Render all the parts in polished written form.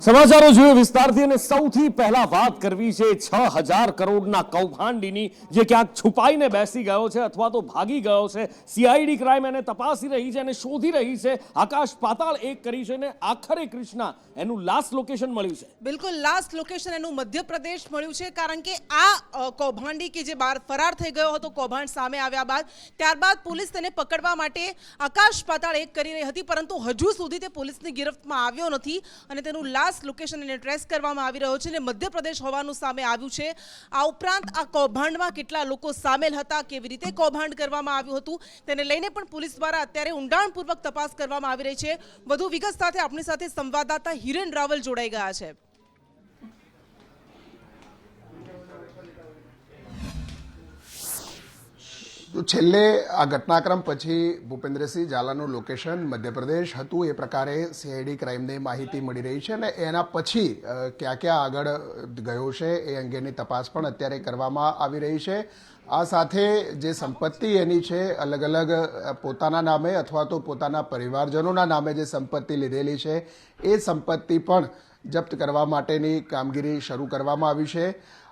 સમાચારો જોઈએ વિસ્તારથી અને સૌથી પહેલા વાત કરવી છે 6000 કરોડના કૌભાંડીની જે ક્યાંક છુપાઈને બેસી ગયો છે અથવા તો ભાગી ગયો છે। સીઆઈડી ક્રાઇમ એને તપાસી રહી છે અને શોધી રહી છે, આકાશ પાતાળ એક કરી છે અને આખરે કૃષ્ણા એનું લાસ્ટ લોકેશન મળ્યું છે। બિલકુલ લાસ્ટ લોકેશન એનું મધ્યપ્રદેશ મળ્યું છે, કારણ કે આ કૌભાંડી કે જે બહાર ફરાર થઈ ગયો હતો કૌભાંડ સામે આવ્યા બાદ, ત્યારબાદ પોલીસ તેને પકડવા માટે આકાશ પાતાળ એક કરી રહી હતી, પરંતુ હજુ સુધી તે પોલીસની ગિરફ્તમાં આવ્યો નથી અને તેનું લાસ્ટ લોકેશન એને ટ્રેસ કરવામાં આવી રહ્યો છે અને મધ્યપ્રદેશ હોવાનું સામે આવ્યું છે। આ ઉપરાંત આ કૌભાંડમાં કેટલા લોકો સામેલ હતા, કેવી રીતે કૌભાંડ કરવામાં આવ્યું હતું, તેને લઈને પણ પોલીસ દ્વારા અત્યારે ઊંડાણપૂર્વક તપાસ કરવામાં આવી રહી છે। વધુ વિગત સાથે આપણી સાથે સંવાદદાતા હિરેન રાવલ જોડાઈ ગયા છે। તો છેલ્લે આ ઘટનાક્રમ પછી ભૂપેન્દ્રસિંહ ઝાલાનું લોકેશન મધ્યપ્રદેશ હતું એ પ્રકારે સીઆઈડી ક્રાઇમને માહિતી મળી રહી છે અને એના પછી ક્યાં ક્યાં આગળ ગયો છે એ અંગેની તપાસ પણ અત્યારે કરવામાં આવી રહી છે। આ સાથે જે સંપત્તિ એની છે અલગ અલગ પોતાના નામે અથવા તો પોતાના પરિવારજનોના નામે જે સંપત્તિ લીધેલી છે એ સંપત્તિ પણ જપ્ત કરવા માટેની કામગીરી શરૂ કરવામાં આવી છે।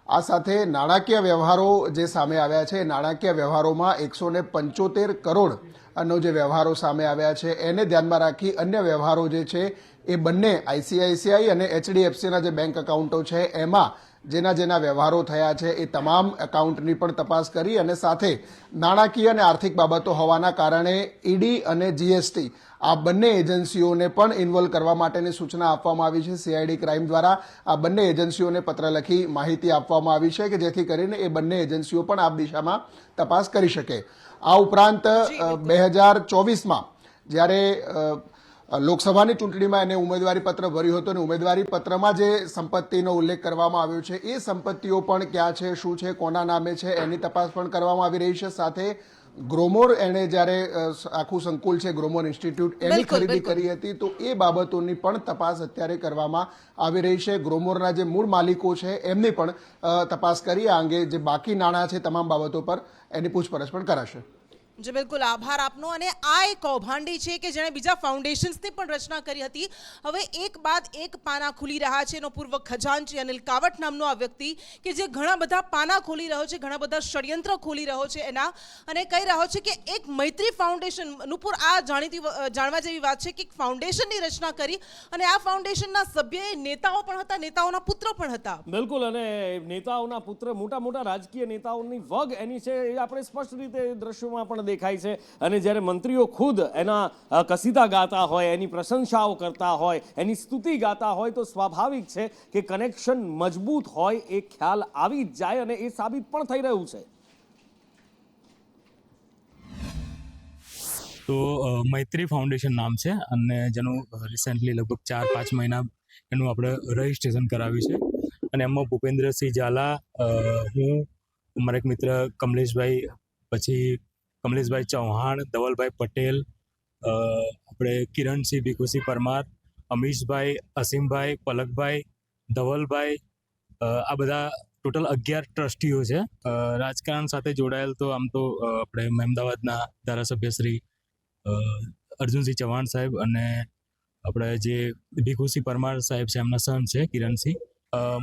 આ સાથે નાણાકીય વ્યવહારો જે સામે આવ્યા છે, નાણાકીય વ્યવહારોમાં 175 કરોડનો જે વ્યવહારો સામે આવ્યા છે એને ધ્યાનમાં રાખી અન્ય વ્યવહારો જે છે એ બંને આઈસીઆઈસીઆઈ અને એચડીએફસીના જે બેંક એકાઉન્ટો છે એમાં જેના વ્યવહારો થયા છે એ તમામ એકાઉન્ટની પણ તપાસ કરી અને સાથે નાણાકીય અને આર્થિક બાબતો હોવાના કારણે ઈડી અને જીએસટી આ બંને એજન્સીઓને પણ ઇન્વોલ્વ કરવા માટેની સૂચના આપવામાં આવી છે। સીઆઈડી ક્રાઇમ દ્વારા આ બંને એજન્સીઓને પત્ર લખી માહિતી આપવામાં આવી છે કે જેથી કરીને એ બંને એજન્સીઓ પણ આ દિશામાં તપાસ કરી શકે। આ ઉપરાંત 2024માં જ્યારે લોકસભાની ચૂંટણીમાં એને ઉમેદવારી પત્ર ભર્યું હતું અને ઉમેદવારી પત્રમાં જે સંપત્તિનો ઉલ્લેખ કરવામાં આવ્યો છે એ સંપત્તિઓ પણ ક્યાં છે, શું છે, કોના નામે છે એની તપાસ પણ કરવામાં આવી રહી છે। સાથે ગ્રોમોર એણે જ્યારે આખું સંકુલ છે ગ્રોમોર ઇન્સ્ટિટ્યૂટ એની ખરીદી કરી હતી તો એ બાબતોની પણ તપાસ અત્યારે કરવામાં આવી રહી છે। ગ્રોમોરના જે મૂળ માલિકો છે એમની પણ તપાસ કરી આ અંગે જે બાકી નાણાં છે તમામ બાબતો પર એની પૂછપરછ પણ કરાશે। જી બિલકુલ, આભાર આપનો। અને આ એક કૌભાંડી છે કે જેણે બીજા ફાઉન્ડેશન્સની પણ રચના કરી હતી। હવે એક બાદ એક પાના ખુલી રહ્યા છે। એનો પૂર્વ ખજાનચી અનિલ કાવટ નામનો આ વ્યક્તિ કે જે ઘણા બધા પાના ખોલી રહ્યો છે, ઘણા બધા ષડયંત્ર ખોલી રહ્યો છે એના, અને કહી રહ્યો છે કે એક મૈત્રી ફાઉન્ડેશન, નુપુર આ જાણવા જેવી વાત છે કે એક ફાઉન્ડેશનની રચના કરી અને આ ફાઉન્ડેશનના સભ્ય નેતાઓ પણ હતા, નેતાઓના પુત્ર પણ હતા। બિલકુલ, અને નેતાઓના પુત્ર, મોટા મોટા રાજકીય નેતાઓની વગ એની છે એ આપણે સ્પષ્ટ રીતે દ્રશ્યોમાં પણ દેખાય છે। અને જ્યારે મંત્રીઓ ખુદ એના કસીદા ગાતા હોય, એની પ્રશંસાઓ કરતા હોય, એની સ્તુતિ ગાતા હોય તો સ્વાભાવિક છે કે કનેક્શન મજબૂત હોય એ ખ્યાલ આવી જ જાય અને એ સાબિત પણ થઈ રહ્યું છે। તો મૈત્રી ફાઉન્ડેશન નામ છે અને જેનું રિસેન્ટલી લગભગ 4-5 મહિના એનું આપણે રજિસ્ટ્રેશન કરાવ્યું છે અને એમાં ભૂપેન્દ્રસિંહ ઝાલા, હું, મારા એક મિત્ર કમલેશભાઈ, પછી કમલેશભાઈ ચૌહાણ, ધવલભાઈ પટેલ, આપણે કિરણસિંહ ભીખુસિંહ પરમાર, અમીશભાઈ, અસીમભાઈ, પલકભાઈ, ધવલભાઈ, આ બધા ટોટલ 11 ટ્રસ્ટીઓ છે। રાજકારણ સાથે જોડાયેલ તો આમ તો આપણે મહેમદાવાદના ધારાસભ્ય શ્રી અર્જુનસિંહ ચૌહાણ સાહેબ અને આપણે જે ભીખુસિંહ પરમાર સાહેબ છે એમના સન છે કિરણસિંહ।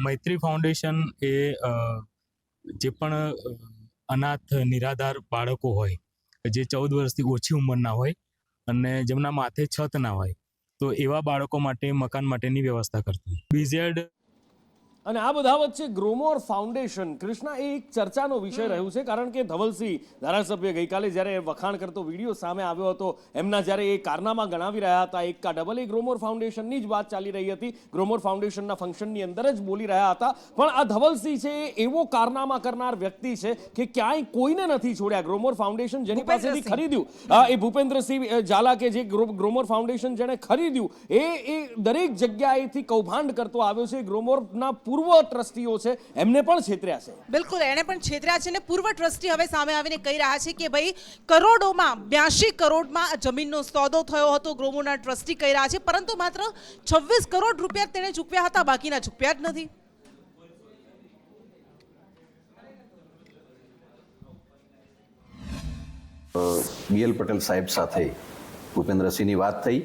મૈત્રી ફાઉન્ડેશન એ જે પણ અનાથ નિરાધાર બાળકો હોય જે 14 વર્ષથી ઓછી ઉંમરના હોય અને જેમના માથે છત ના હોય તો એવા બાળકો માટે મકાન માટેની વ્યવસ્થા કરતું BZ। અને આ બધા વચ્ચે ગ્રોમોર ફાઉન્ડેશન, કૃષ્ણા, એ એક ચર્ચાનો વિષય રહ્યું છે કારણ કે ધવલસિંહ ધારાસભ્ય ગઈકાલે જ્યારે વખાણ કરતો વિડીયો સામે આવ્યો હતો, એમના જ્યારે એ કારનામા ગણાવી રહ્યા હતા એક કા ડબલ, એ ગ્રોમોર ફાઉન્ડેશનની જ વાત ચાલી રહી હતી, ગ્રોમોર ફાઉન્ડેશનના ફંક્શનની અંદર જ બોલી રહ્યા હતા। પણ આ ધવલસિંહ છે એ એવો કારનામા કરનાર વ્યક્તિ છે કે ક્યાંય કોઈને નથી છોડ્યા। ગ્રોમોર ફાઉન્ડેશન જેની પાસેથી ખરીદ્યું, એ ભૂપેન્દ્રસિંહ ઝાલા કે જે ગ્રોમોર ફાઉન્ડેશન જેણે ખરીદ્યું એ દરેક જગ્યાએથી કૌભાંડ કરતો આવ્યો છે। ગ્રોમોરના પૂર્વ ટ્રસ્ટીઓ છે એમને પણ છેતર્યા છે। બિલકુલ, એને પણ છેતર્યા છે અને પૂર્વ ટ્રસ્ટી હવે સામે આવીને કહી રહ્યા છે કે ભાઈ કરોડોમાં, 82 કરોડમાં જમીનનો સોદો થયો હતો, ગ્રોમોરના ટ્રસ્ટી કહી રહ્યા છે, પરંતુ માત્ર 26 કરોડ રૂપિયા તેણે ચૂકવ્યા હતા, બાકીના ચૂકવ્યા જ નથી। BL પટેલ સાહેબ સાથે ભૂપેન્દ્રસિંહની વાત થઈ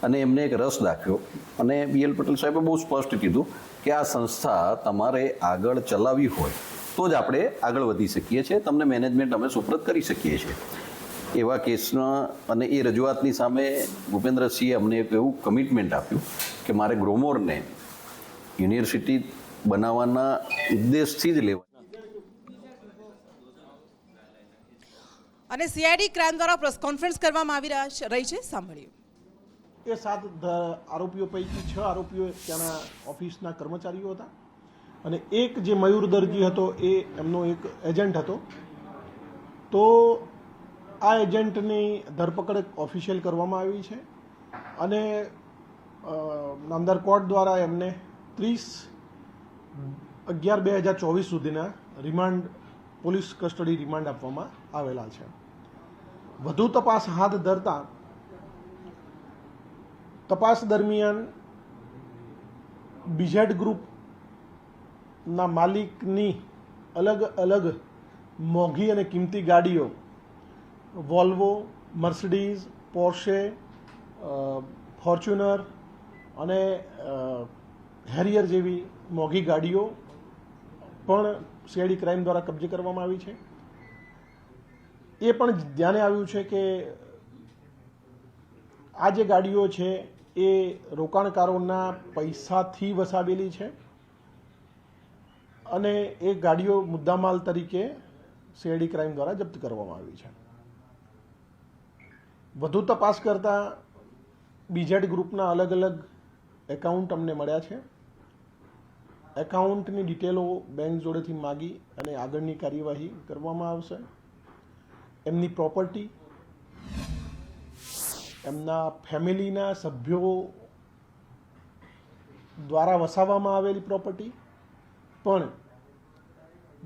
અને એમને એક રસ દાખ્યો અને BL પટેલ સાહેબે બહુ સ્પષ્ટ કીધું કે આ સંસ્થા તમારે આગળ ચલાવવી હોય તો જ આપણે આગળ વધી શકીએ છીએ, તમને મેનેજમેન્ટ અમે સુપ્રત કરી શકીએ છીએ. એવા કેસના અને એ રજૂઆતની સામે ભૂપેન્દ્રસિંહે અમને એક એવું કમિટમેન્ટ આપ્યું કે મારે ગ્રોમોરને યુનિવર્સિટી બનાવવાના ઉદ્દેશથી જ લેવા. અને CID ક્રાઇમ દ્વારા પ્રેસ કોન્ફરન્સ કરવામાં આવી રહી છે, સાંભળ્યું. એ 7 આરોપીઓ પૈકી 6 આરોપીઓ ત્યાંના ઓફિસના કર્મચારીઓ હતા અને એક જે મયુર દરજી હતો એ એમનો એક એજન્ટ હતો. તો આ એજન્ટની ધરપકડ ઓફિશિયલ કરવામાં આવી છે અને નામદાર કોર્ટ દ્વારા એમને 30/11/2024 સુધીના રિમાન્ડ, પોલીસ કસ્ટડી રિમાન્ડ આપવામાં આવેલા છે. વધુ તપાસ હાથ ધરતા તપાસ દરમિયાન બીઝેડ ગ્રુપના માલિકની અલગ અલગ મોંઘી અને કિંમતી ગાડીઓ, વોલ્વો, મર્સિડીઝ, પોર્શે, ફોર્ચ્યુનર અને હેરિયર જેવી મોંઘી ગાડીઓ પણ CID ક્રાઇમ દ્વારા કબજે કરવામાં આવી છે. એ પણ ધ્યાને આવ્યું છે કે આ જે ગાડીઓ છે એ રોકાણકારોના પૈસાથી વસાવેલી છે અને એ ગાડીઓ મુદ્દામાલ તરીકે CID ક્રાઇમ દ્વારા જપ્ત કરવામાં આવી છે. વધુ તપાસ કરતા બીઝેડ ગ્રુપના અલગ અલગ એકાઉન્ટ અમને મળ્યા છે. એકાઉન્ટની ડિટેલો બેંક જોડેથી માગી અને આગળની કાર્યવાહી કરવામાં આવશે. એમની પ્રોપર્ટી, એમના ફેમિલીના સભ્યો દ્વારા વસાવવામાં આવેલી પ્રોપર્ટી પણ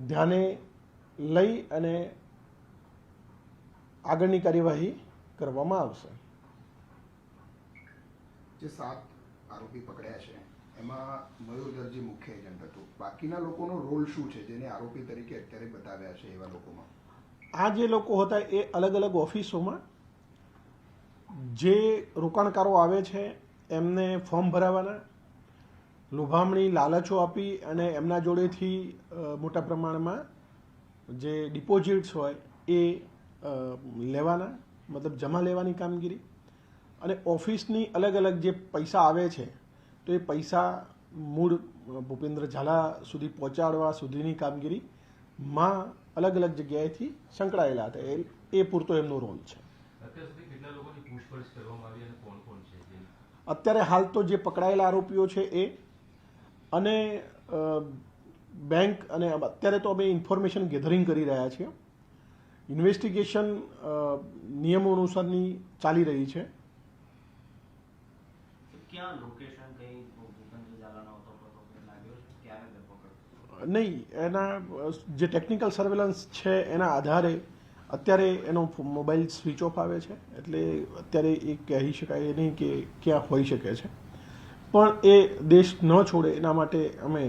ધ્યાને લઈ અને આગળની કાર્યવાહી કરવામાં આવશે. જે 7 આરોપી પકડ્યા છે એમાં મયુર દરજી મુખ્ય એજન્ટ હતો. બાકીના લોકોનો રોલ શું છે જેને આરોપી તરીકે અત્યારે બતાવ્યા છે એવા લોકોમાં? આ જે લોકો હતા એ અલગ અલગ ઓફિસોમાં જે રોકાણકારો આવે છે એમને ફોર્મ ભરાવાના, લોભામણી લાલચો આપી અને એમના જોડેથી મોટા પ્રમાણમાં જે ડિપોઝિટ્સ હોય એ લેવાના, મતલબ જમા લેવાની કામગીરી, અને ઓફિસની અલગ અલગ જે પૈસા આવે છે તો એ પૈસા મૂળ ભૂપેન્દ્ર ઝાલા સુધી પહોંચાડવા સુધીની કામગીરીમાં અલગ અલગ જગ્યાએથી સંકળાયેલા હતા. એ પૂરતો એમનો રોલ છે. અત્યારે હાલ તો જે પકડાયેલા આરોપીઓ છે એ અને બેંક, અને અત્યારે તો અમે ઇન્ફોર્મેશન ગેધરિંગ કરી રહ્યા છીએ. ઇન્વેસ્ટિગેશન નિયમો અનુસારની ચાલી રહી છે. નહીં, એના જે ટેકનિકલ સર્વેલન્સ છે એના આધારે અત્યારે એનો મોબાઈલ સ્વિચ ઓફ આવે છે, એટલે અત્યારે એ કહી શકાય નહીં કે ક્યાં હોઈ શકે છે. પણ એ દેશ ન છોડે એના માટે અમે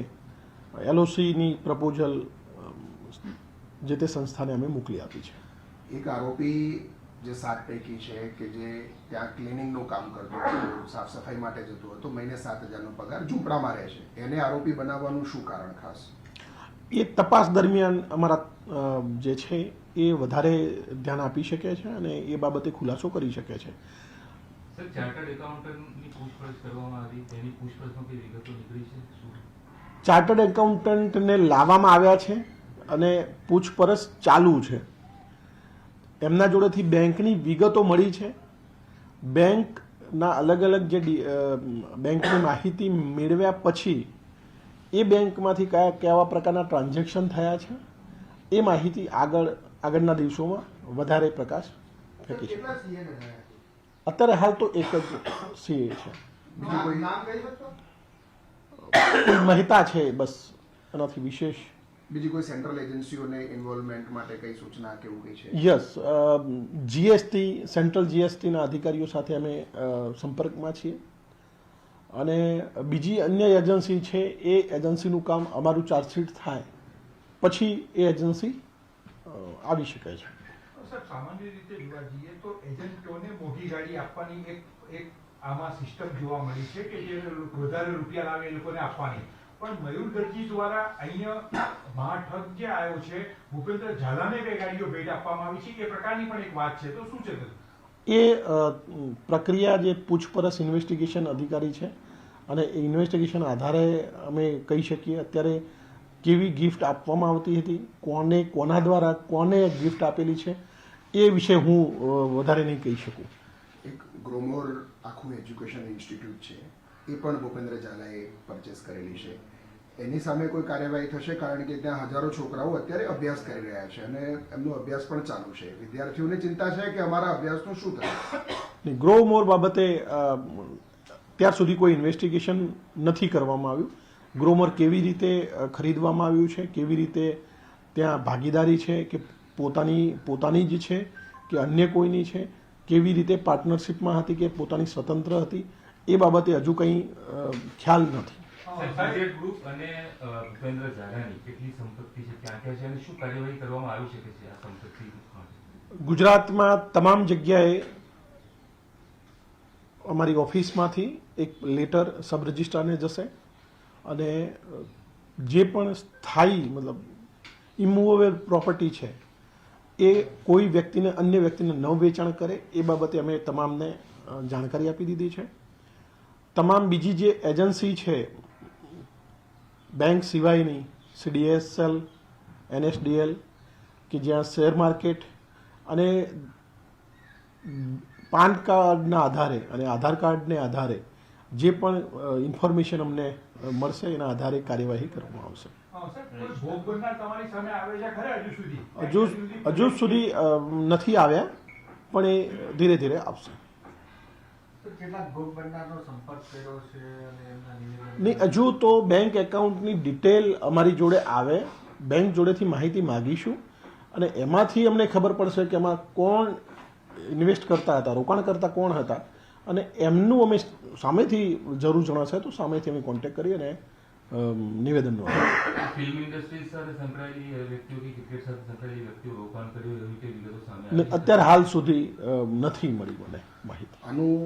LOCની પ્રપોઝલ જે તે સંસ્થાને અમે મોકલી આપી છે. એક આરોપી જે 7 પૈકી છે કે જે ત્યાં ક્લિનિંગનું કામ કરતો હતો, સાફ સફાઈ માટે જતો હતો, મહિને 7,000નો પગાર, ઝૂંપડામાં રહે છે, એને આરોપી બનાવવાનું શું કારણ ખાસ? એ તપાસ દરમિયાન અમારા જે છે એ વધારે ધ્યાન આપી શકે છે અને એ બાબતે ખુલાસો કરી શકે છે. ચાર્ટર્ડ એકાઉન્ટન્ટને લાવવામાં આવ્યા છે અને પૂછપરછ ચાલુ છે. એમના જોડેથી બેંકની વિગતો મળી છે. બેંકના અલગ અલગ જે બેંકની માહિતી મેળવ્યા પછી એ બેંકમાંથી કેવા પ્રકારના ટ્રાન્ઝેક્શન થયા છે એ માહિતી આગળના દિવસોમાં વધારે પ્રકાશ ફેંકી છે. અત્યારે હાલ તો એક જ CA છે. કોઈ મહેતા છે, બસ, એનાથી વિશેષ બીજી કોઈ સેન્ટ્રલ એજન્સીઓને ઇન્વોલ્વમેન્ટ માટે કઈ સૂચના કે એવું કઈ છે? યસ, GST, સેન્ટ્રલ GSTના અધિકારીઓ સાથે અમે સંપર્કમાં છીએ અને બીજી અન્ય એજન્સી છે એ એજન્સીનું કામ અમારું ચાર્જશીટ થાય પછી એ એજન્સી આવી શકે છે. સાહેબ, સામાન્ય રીતે જોવા જઈએ તો એજન્ટોને મોટી ગાડી આપવાની એક આમાં સિસ્ટમ જોવા મળી છે કે જે વધારે રૂપિયા લાવે એ લોકોને આપવાની, પણ મયુર દરજી દ્વારા અહીંયા મહાઠગ જે આવ્યો છે ભૂપેન્દ્ર ઝાલાને બે ગાડીઓ ભેટ આપવામાં આવી છે, એ પ્રકારની પણ એક વાત છે, તો શું છે તે? એ પ્રક્રિયા જે પૂછપરછ ઇન્વેસ્ટિગેશન અધિકારી છે અને એ ઇન્વેસ્ટિગેશન આધારે અમે કહી શકીએ અત્યારે કેવી ગિફ્ટ આપવામાં આવતી હતી, કોને કોના દ્વારા કોને ગિફ્ટ આપેલી છે એ વિશે હું વધારે નહીં કહી શકું. એક ગ્રોમોર આખું એજ્યુકેશન ઇન્સ્ટિટ્યૂટ છે, એ પણ ભૂપેન્દ્ર ઝાલાએ પરચેસ કરેલી છે. એની સામે કોઈ કાર્યવાહી થશે? કારણ કે ત્યાં હજારો છોકરાઓ અત્યારે અભ્યાસ કરી રહ્યા છે અને એમનો અભ્યાસ પણ ચાલુ છે. વિદ્યાર્થીઓને ચિંતા છે કે અમારા અભ્યાસનું શું થશે. ગ્રોમોર બાબતે ત્યાર સુધી કોઈ ઇન્વેસ્ટિગેશન નથી કરવામાં આવ્યું. ગ્રોમર કેવી રીતે ખરીદવામાં આવ્યું છે, કેવી રીતે ત્યાં ભાગીદારી છે કે પોતાની જ છે કે અન્ય કોઈની છે, કેવી રીતે પાર્ટનરશિપમાં હતી કે પોતાની સ્વતંત્ર હતી, એ બાબતે હજુ કંઈ ખ્યાલ નથી. બજેટ ગ્રુપ અને ભૂપેન્દ્ર ઝાલાની કેટલી સંપત્તિ છે, ક્યાં ક્યાં છે અને શું કાર્યવાહી કરવામાં આવી શકે છે આ સંપત્તિ માટે? ગુજરાતમાં તમામ જગ્યાએ અમારી ઓફિસમાંથી એક લેટર સબ રજિસ્ટ્રારને જશે અને જે પણ સ્થાયી મતલબ ઇમૂવેબલ પ્રોપર્ટી છે એ કોઈ વ્યક્તિને અન્ય વ્યક્તિને ન વેચાણ કરે એ બાબતે અમે તમામને જાણકારી આપી દીધી છે. તમામ બીજી જે એજન્સી છે બેંક સિવાયની, CDSL, NSDL કે જ્યાં શેર માર્કેટ અને પાન કાર્ડના આધારે અને આધાર કાર્ડને આધારે જે પણ ઇન્ફોર્મેશન અમને મળશે એના આધારે કાર્યવાહી કરવામાં આવશે. ભોગ બનનાર તમારી સામે આવે છે ખરા હજુ સુધી? હજુ સુધી નથી આવ્યા, પણ એ ધીરે ધીરે આવશે. નહીં, હજુ તો બેંક એકાઉન્ટની ડિટેલ અમારી જોડે આવે, બેંક જોડેથી માહિતી માગીશું અને એમાંથી અમને ખબર પડશે કે એમાં કોણ ઇન્વેસ્ટ કરતા હતા, રોકાણ કરતા કોણ હતા અને એમનું અમે સામેથી જરૂર જણાશે તો સામેથી અમે કોન્ટેક્ટ કરી અને નિવેદન નોંધ્યું. ફિલ્મ ઇન્ડસ્ટ્રી સાથે સંકળાયેલી વ્યક્તિઓ કે ક્રિકેટ સાથે સંકળાયેલી વ્યક્તિઓ રોકાણ કર્યું એવી રીતે વિગતો સામે આવી? અત્યારે હાલ સુધી નથી મળી મને માહિતી. આનું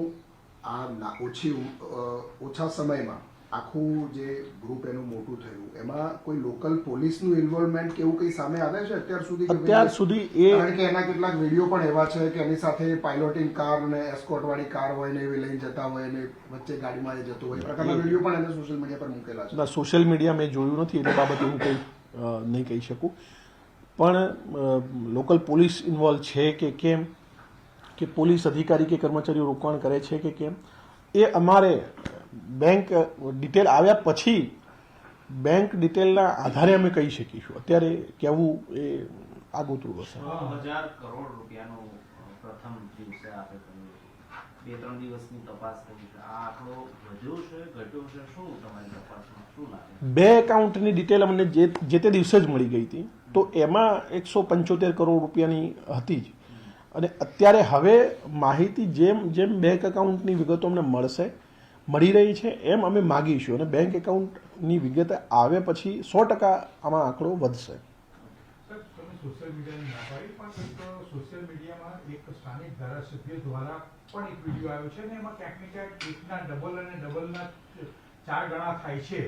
ઓછા સમયમાં આખું જે ગ્રુપ એનું મોટું થયું એમાં કોઈ લોકલ પોલીસનું ઇન્વોલ્વમેન્ટ કે એવું કંઈ સામે આવે છે અત્યાર સુધી? કારણ કે એના કેટલાક વિડીયો પણ એવા છે કે એની સાથે પાયલોટિંગ કાર ને એસ્કોર્ટ વાળી કાર હોય ને એવી લઈને જતા હોય ને વચ્ચે ગાડીમાં એ જતો હોય, એ પ્રકારના વિડીયો પણ એને સોશિયલ મીડિયા પર મૂકેલા છે. સોશિયલ મીડિયા મેં જોયું નથી એટલે બાબતે હું કંઈ નહીં કહી શકું, પણ લોકલ પોલીસ ઇન્વોલ્વ છે કે કેમ, કે પોલીસ અધિકારી કે કર્મચારીઓ રોકાણ કરે છે કે કેમ, એ અમારે બેંક ડિટેલ આવ્યા પછી બેંક ડિટેલના આધારે અમે કહી શકીશું. અત્યારે કહેવું એ આગોતરું હશે. 1000 કરોડ રૂપિયાનું પ્રથમ દિવસે આપે કર્યું, 2-3 દિવસની તપાસ કરી છે. આ આંકડો વધ્યો છે, ઘટ્યો છે, શું તમારી તપાસમાં શું લાગે? બે એકાઉન્ટની ડિટેલ અમને જે તે દિવસે જ મળી ગઈ હતી, તો એમાં 175 કરોડ રૂપિયાની હતી જ. અને અત્યારે હવે માહિતી જેમ બેંક એકાઉન્ટની વિગતો અમને મળી રહી છે એમ અમે માગીશું અને બેંક એકાઉન્ટની વિગત આવે પછી 100% આમાં આંકડો વધશે. તમે સોશિયલ મીડિયાની ના પાડી, પણ સોશિયલ મીડિયામાં એક સ્થાનિક ધારાસભ્ય દ્વારા પણ એક વિડીયો આવ્યો છે ને એમાં ક્યાંક ને ક્યાંક એકના ડબલ અને ડબલના 4 ગણા થાય છે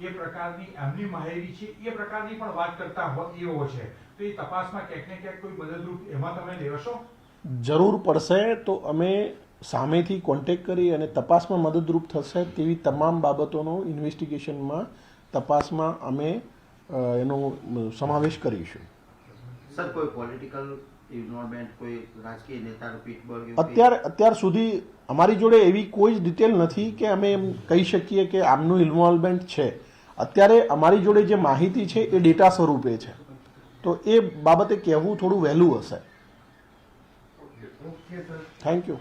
એ પ્રકારની એમની માહિતી છે, એ પ્રકારની પણ વાત કરતા એવો છે. તો એ તપાસમાં ક્યાંક ને ક્યાંક કોઈ મદદરૂપ એમાં તમે લેવશો? જરૂર પડશે તો અમે સામેથી કોન્ટેક્ટ કરી અને તપાસમાં મદદરૂપ થશે તેવી તમામ બાબતોનો ઇન્વેસ્ટિગેશનમાં તપાસમાં અમે એનો સમાવેશ કરીશું. સર, કોઈ પોલિટિકલ ઇન્વોલ્વમેન્ટ, કોઈ રાજકીય નેતાનો પીઠબળ? અત્યાર સુધી અમારી જોડે એવી કોઈ જ ડિટેલ નથી કે અમે એમ કહી શકીએ કે આમનું ઇન્વોલ્વમેન્ટ છે. અત્યારે અમારી જોડે જે માહિતી છે એ ડેટા સ્વરૂપે છે, તો એ બાબતે કહેવું થોડું વહેલું હશે. Thank you.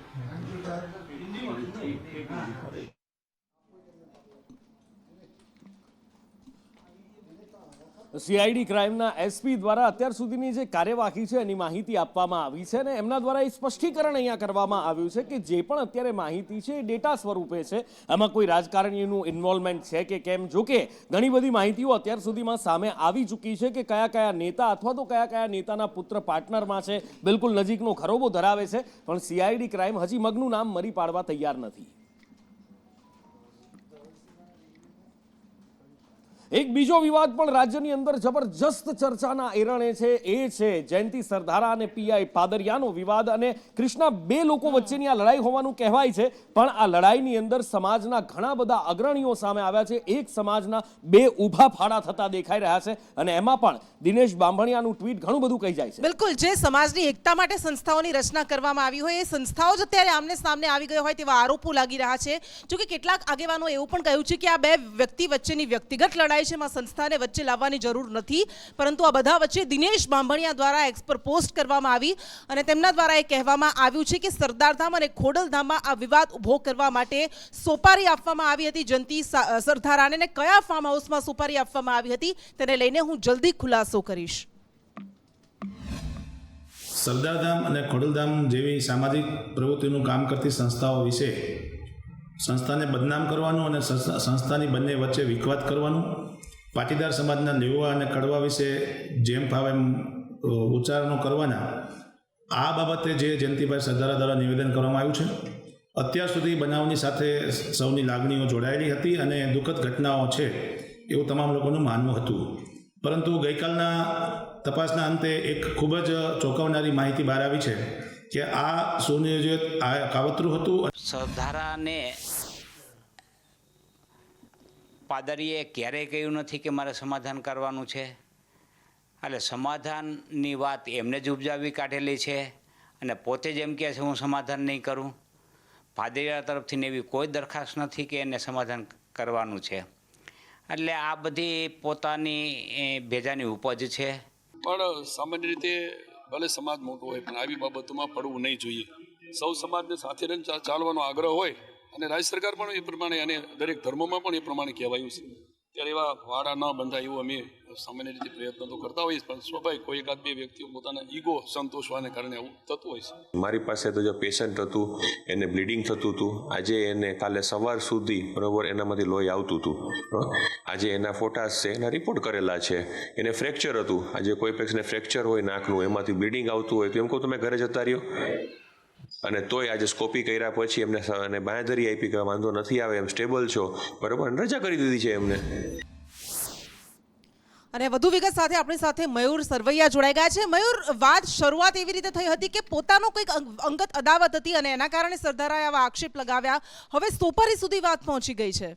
CID ક્રાઇમના SP દ્વારા અત્યાર સુધીની જે કાર્યવાહી છે એની માહિતી આપવામાં આવી છે અને એમના દ્વારા એ સ્પષ્ટીકરણ અહીંયા કરવામાં આવ્યું છે કે જે પણ અત્યારે માહિતી છે એ ડેટા સ્વરૂપે છે, આમાં કોઈ રાજકારણીનું ઇન્વોલ્વમેન્ટ છે કે કેમ. જો કે ઘણી બધી માહિતીઓ અત્યાર સુધીમાં સામે આવી ચૂકી છે કે કયા કયા નેતા અથવા તો કયા કયા નેતાના પુત્ર પાર્ટનરમાં છે, બિલકુલ નજીકનો ખરોબો ધરાવે છે, પણ CID ક્રાઇમ હજી મગનું નામ મરી પાડવા તૈયાર નથી. એક બીજો વિવાદ પણ રાજ્યની અંદર જબરજસ્ત ચર્ચાના એરણે છે, એ છે જયંતિ સરધારા અને પીઆઈ પાદરિયાનો વિવાદ. અને કૃષ્ણા, બે લોકો વચ્ચેની આ લડાઈ હોવાનું કહેવાય છે, પણ આ લડાઈની અંદર સમાજના ઘણા બધા અગ્રણીઓ સામે આવ્યા છે. એક સમાજના બે ઊભા ફાડા થતા દેખાઈ રહ્યા છે, અને એમાં પણ દિનેશ બાંભણિયાનું ટ્વીટ ઘણું બધું કહી જાય છે. બિલકુલ, જે સમાજની એકતા માટે સંસ્થાઓની રચના કરવામાં આવી હોય, એ સંસ્થાઓ જ અત્યારે આમને સામને આવી ગયો હોય તેવા આરોપો લાગી રહ્યા છે. જોકે કેટલાક આગેવાનો એવું પણ કહ્યું છે કે આ બે વ્યક્તિ વચ્ચેની વ્યક્તિગત લડાઈ છે, એમાં સંસ્થાને વચ્ચે લાવવાની જરૂર નથી, પરંતુ આ બધા વચ્ચે દિનેશ બાંભણિયા દ્વારા એક્સ પર પોસ્ટ કરવામાં આવી અને તેમના દ્વારા એ કહેવામાં આવ્યું છે કે સરદારધામ અને ખોડલધામમાં આ વિવાદ ઉભો કરવા માટે સોપારી આપવામાં આવી હતી જયંતિ સરધારાને, અને કયા ફાર્મ હાઉસમાં સોપારી આપવામાં આવી હતી તેને લઈને હું જલ્દી ખુલાસો કરીશ. સરદારધામ અને ખોડલધામ જેવી સામાજિક પ્રવૃત્તિનું કામ કરતી સંસ્થાઓ વિશે સંસ્થાને બદનામ કરવાનું અને સંસ્થાની બંને વચ્ચે વિખવાદ કરવાનું, પાટીદાર સમાજના લેવા અને કડવા વિશે જેમ ફાવે એમ ઉચ્ચારણો કરવાના, આ બાબતે જે જયંતિભાઈ સરદારા દ્વારા નિવેદન કરવામાં આવ્યું છે, અત્યાર સુધી બનાવની સાથે સૌની લાગણીઓ જોડાયેલી હતી અને દુઃખદ ઘટનાઓ છે એવું તમામ લોકોનું માનવું હતું. પરંતુ ગઈકાલના તપાસના અંતે એક ખૂબ જ ચોંકાવનારી માહિતી બહાર આવી છે કે આ સુનિયોજિત કાવતરું હતું. સરદારાને પાદરીએ ક્યારેય કહ્યું નથી કે મારે સમાધાન કરવાનું છે, એટલે સમાધાનની વાત એમને જ ઉપજાવી કાઢેલી છે અને પોતે જ એમ કહે છે હું સમાધાન નહીં કરું. પાદરિયા તરફથી એવી કોઈ દરખાસ્ત નથી કે એને સમાધાન કરવાનું છે, એટલે આ બધી પોતાની ભેજાની ઉપજ છે. પણ સામાન્ય રીતે ભલે સમાજ મોટો હોય પણ આવી બાબતોમાં પડવું નહીં જોઈએ. સૌ સમાજને સાથે રહીને ચાલવાનો આગ્રહ હોય અને રાજ્ય સરકાર પણ એ પ્રમાણે અને દરેક ધર્મોમાં પણ એ પ્રમાણે કહેવાયું છે. ત્યારે એવા વાડા ન બંધાય એવું અમે સામાન્ય રીતે પ્રયત્ન તો કરતા હોઈએ, પણ સ્વાભાવિક કોઈ એકાદ બે વ્યક્તિઓ પોતાના ઈગો સંતોષવાને કારણે આવું થતું હોય છે. મારી પાસે તો જો પેશન્ટ હતું, એને બ્લીડિંગ થતું હતું, આજે એને કાલે સવાર સુધી બરોબર એનામાંથી લોહી આવતું હતું. આજે એના ફોટાસ છે, એના રિપોર્ટ કરેલા છે. એને ફ્રેક્ચર હતું, આજે કોઈ પેશન્ટને ફ્રેક્ચર હોય નાકનું, એમાંથી બ્લીડિંગ આવતું હોય તો એમ કહું તમે ઘરે જતા રહ્યો. અને તોય આજે સ્કોપી કર્યા પછી એમને બાંયધરી આપી કે વાંધો નથી આવે, એમ સ્ટેબલ છો બરોબર, રજા કરી દીધી છે એમને. અને વધુ વિગત સાથે આપણી સાથે મયુર સરવૈયા જોડાઈ ગયા છે. મયુર, વાત શરૂઆત એવી રીતે થઈ હતી કે પોતાનો કંઈક અંગત અદાવત હતી અને એના કારણે સરદારાએ આવા આક્ષેપ લગાવ્યા. હવે સોપારી સુધી વાત પહોંચી ગઈ છે.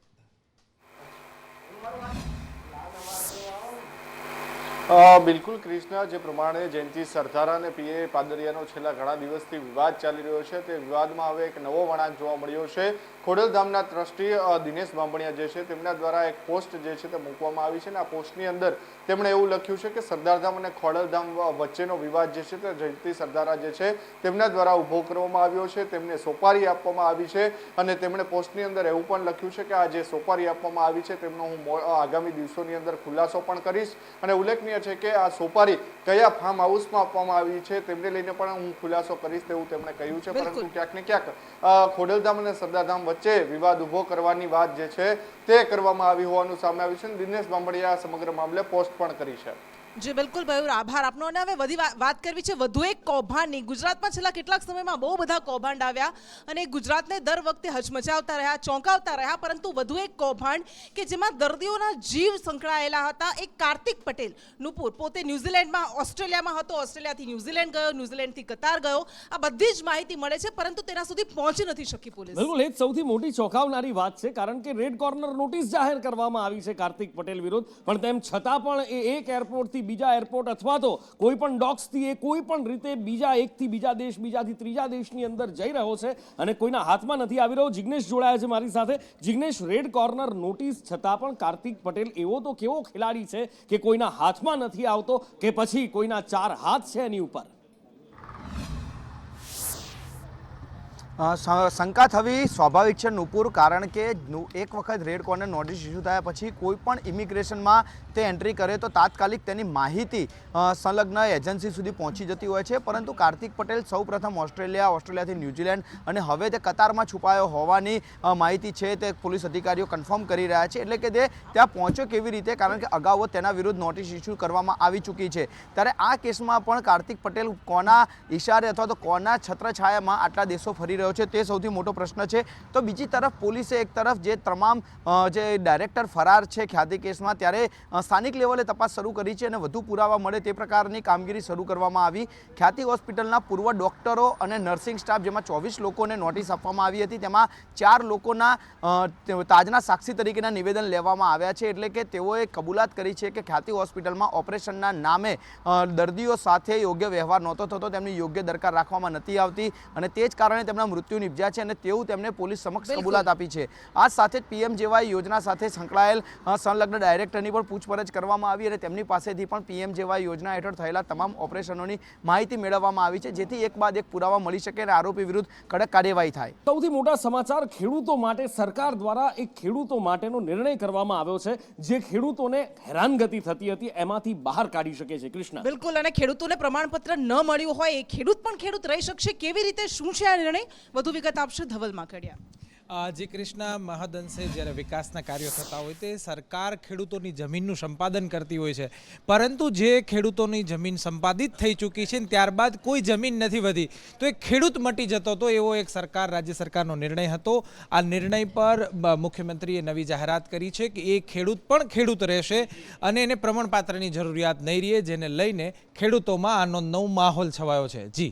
બિલકુલ કૃષ્ણા, જે પ્રમાણે જયંતિ સરદારા અને પીએ પાદરિયાનો છેલ્લા ઘણા દિવસથી વિવાદ ચાલી રહ્યો છે, તે વિવાદમાં હવે એક નવો વળાંક જોવા મળ્યો છે. ખોડલધામના ટ્રસ્ટી દિનેશ બાંભણિયા જે છે તેમના દ્વારા એક પોસ્ટ જે છે તે મૂકવામાં આવી છે અને આ પોસ્ટની અંદર તેમણે એવું લખ્યું છે કે સરદારધામ અને ખોડલધામ વચ્ચેનો વિવાદ જે છે તે જયંતિ સરદારા જે છે તેમના દ્વારા ઊભો કરવામાં આવ્યો છે. તેમને સોપારી આપવામાં આવી છે અને તેમણે પોસ્ટની અંદર એવું પણ લખ્યું છે કે આ જે સોપારી આપવામાં આવી છે તેમનો હું આગામી દિવસોની અંદર ખુલાસો પણ કરીશ અને ઉલ્લેખનીય છે કે આ સોપારી કયા ફાર્મ હાઉસમાં આપવામાં આવી છે તેમને લઈને પણ હું ખુલાસો કરીશ તેવું તેમણે કહ્યું છે. પરંતુ ક્યાંક ને ક્યાંક ખોડલધામ અને સરદારધામ વચ્ચે વિવાદ ઉભો કરવાની વાત જે છે તે કરવામાં આવી હોવાનું સામે આવ્યું છે. દિનેશ બાંભણિયા સમગ્ર મામલે પોસ્ટ પણ કરી છે. જી બિલકુલ મયુર, આભાર આપનો. અને હવે બધી વાત કરવી છે વધુ એક કૌભાંડની. ગુજરાતમાં છેલ્લા કેટલાક સમયમાં બહુ બધા કૌભાંડ આવ્યા અને ગુજરાતને દર વખતે હચમચાવતા રહ્યા, ચોંકાવતા રહ્યા, પરંતુ વધુ એક કૌભાંડ કે જેમાં દર્દીઓના જીવ સંકળાયેલા હતા. એક કાર્તિક પટેલ નુપુર પોતે ન્યુઝીલેન્ડમાં, ઓસ્ટ્રેલિયામાં હતો, ઓસ્ટ્રેલિયાથી ન્યુઝીલેન્ડ ગયો, ન્યુઝીલેન્ડથી કતાર ગયો. આ બધી જ માહિતી મળે છે, પરંતુ તેના સુધી પહોંચી નથી શકી પોલીસ. બિલકુલ, એ જ સૌથી મોટી ચોંકાવનારી વાત છે, કારણ કે રેડ કોર્નર નોટિસ જાહેર કરવામાં આવી છે કાર્તિક પટેલ વિરુદ્ધ, પણ તેમ છતાં પણ એ એક એરપોર્ટથી બીજા એરપોર્ટ અથવા તો કોઈ પણ ડોક્સથી એ કોઈ પણ રીતે બીજા એકથી બીજા દેશ, બીજાથી ત્રીજા દેશની અંદર જઈ રહ્યો છે અને કોઈના હાથમાં નથી આવી રહ્યો. જિગ્નેશ જોડાયા છે મારી સાથે. જિગ્નેશ, રેડ કોર્નર નોટિસ છતાં પણ કાર્તિક પટેલ એવો તો કેવો ખેલાડી છે કે કોઈના હાથમાં નથી આવતો, કે પછી કોઈના ચાર હાથ છે એની ઉપર? શંકા થવી સ્વાભાવિક છે નુપુર, કારણ કે એક વખત રેડ કોર્નર નોટિસ ઇસ્યુ થયા પછી કોઈ પણ ઇમિગ્રેશનમાં તે એન્ટ્રી કરે તો તાત્કાલિક તેની માહિતી સંલગ્ન એજન્સી સુધી પહોંચી જતી હોય છે. પરંતુ કાર્તિક પટેલ સૌપ્રથમ ઓસ્ટ્રેલિયાથી ન્યૂઝીલેન્ડ અને હવે તે કતારમાં છુપાયો હોવાની માહિતી છે તે પોલીસ અધિકારીઓ કન્ફર્મ કરી રહ્યા છે. એટલે કે તે ત્યાં પહોંચ્યો કેવી રીતે, કારણ કે અગાઉ તેના વિરુદ્ધ નોટિસ ઇસ્યુ કરવામાં આવી ચૂકી છે. ત્યારે આ કેસમાં પણ કાર્તિક પટેલ કોના ઇશારે અથવા તો કોના છત્રછાયામાં આટલા દેશો ફરી રહ્યો થયો છે તે સૌથી મોટો પ્રશ્ન છે. તો બીજી તરફ પોલીસે એક તરફ જે તમામ જે ડાયરેક્ટર ફરાર છે ખ્યાતિ કેસમાં, ત્યારે સ્થાનિક લેવલે તપાસ શરૂ કરી છે અને વધુ પુરાવા મળે તે પ્રકારની કામગીરી શરૂ કરવામાં આવી. ખ્યાતિ હોસ્પિટલના પૂર્વ ડોક્ટરો અને નર્સિંગ સ્ટાફ, જેમાં 24 લોકોને નોટિસ આપવામાં આવી હતી, તેમાં 4 લોકોના તાજના સાક્ષી તરીકેના નિવેદન લેવામાં આવ્યા છે. એટલે કે તેઓએ કબૂલાત કરી છે કે ખ્યાતિ હોસ્પિટલમાં ઓપરેશનના નામે દર્દીઓ સાથે યોગ્ય વ્યવહાર નહોતો થતો, તેમની યોગ્ય દરકાર રાખવામાં નથી આવતી અને તે જ કારણે તેમના મૃત્યુ નિપજ્યા છે અને તેવું તેમને પોલીસ સમક્ષ કબૂલાત આપી છે. આ સાથે જ PMJY યોજના સાથે સંકળાયેલ સંલગ્ન ડાયરેક્ટરની પણ પૂછપરછ કરવામાં આવી અને તેમની પાસેથી પણ PMJY યોજના હેઠળ થયેલા તમામ ઓપરેશનોની માહિતી મેળવવામાં આવી છે, જેથી એક બાદ એક પુરાવા મળી શકે અને આરોપી વિરુદ્ધ કડક કાર્યવાહી થાય. સૌથી મોટા સમાચાર ખેડૂતો માટે સરકાર દ્વારા એક ખેડૂતો માટેનો નિર્ણય કરવામાં આવ્યો છે, જે ખેડૂતોને હેરાનગતિ થતી હતી એમાંથી બહાર કાઢી શકે છે. કૃષ્ણ, બિલકુલ. અને ખેડૂતોને પ્રમાણપત્ર ન મળ્યું હોય એ ખેડૂત પણ ખેડૂત રહી શકશે. કેવી રીતે, શું છે આ નિર્ણય? વધુ વિગત આપશે ધવલ માકડિયા. જે કૃષ્ણા, મહદઅંશે જ્યારે વિકાસના કાર્યો થતા હોય તે સરકાર ખેડૂતોની જમીનનું સંપાદન કરતી હોય છે, પરંતુ જે ખેડૂતોની જમીન સંપાદિત થઈ ચૂકી છે ત્યારબાદ કોઈ જમીન નથી વધી તો એ ખેડૂત મટી જતો હતો, એવો એક રાજ્ય સરકારનો નિર્ણય હતો. આ નિર્ણય પર મુખ્યમંત્રીએ નવી જાહેરાત કરી છે કે એ ખેડૂત પણ ખેડૂત રહેશે અને એને પ્રમાણપત્રની જરૂરિયાત નહીં રહે, જેને લઈને ખેડૂતોમાં આનો નવો માહોલ છવાયો છે. જી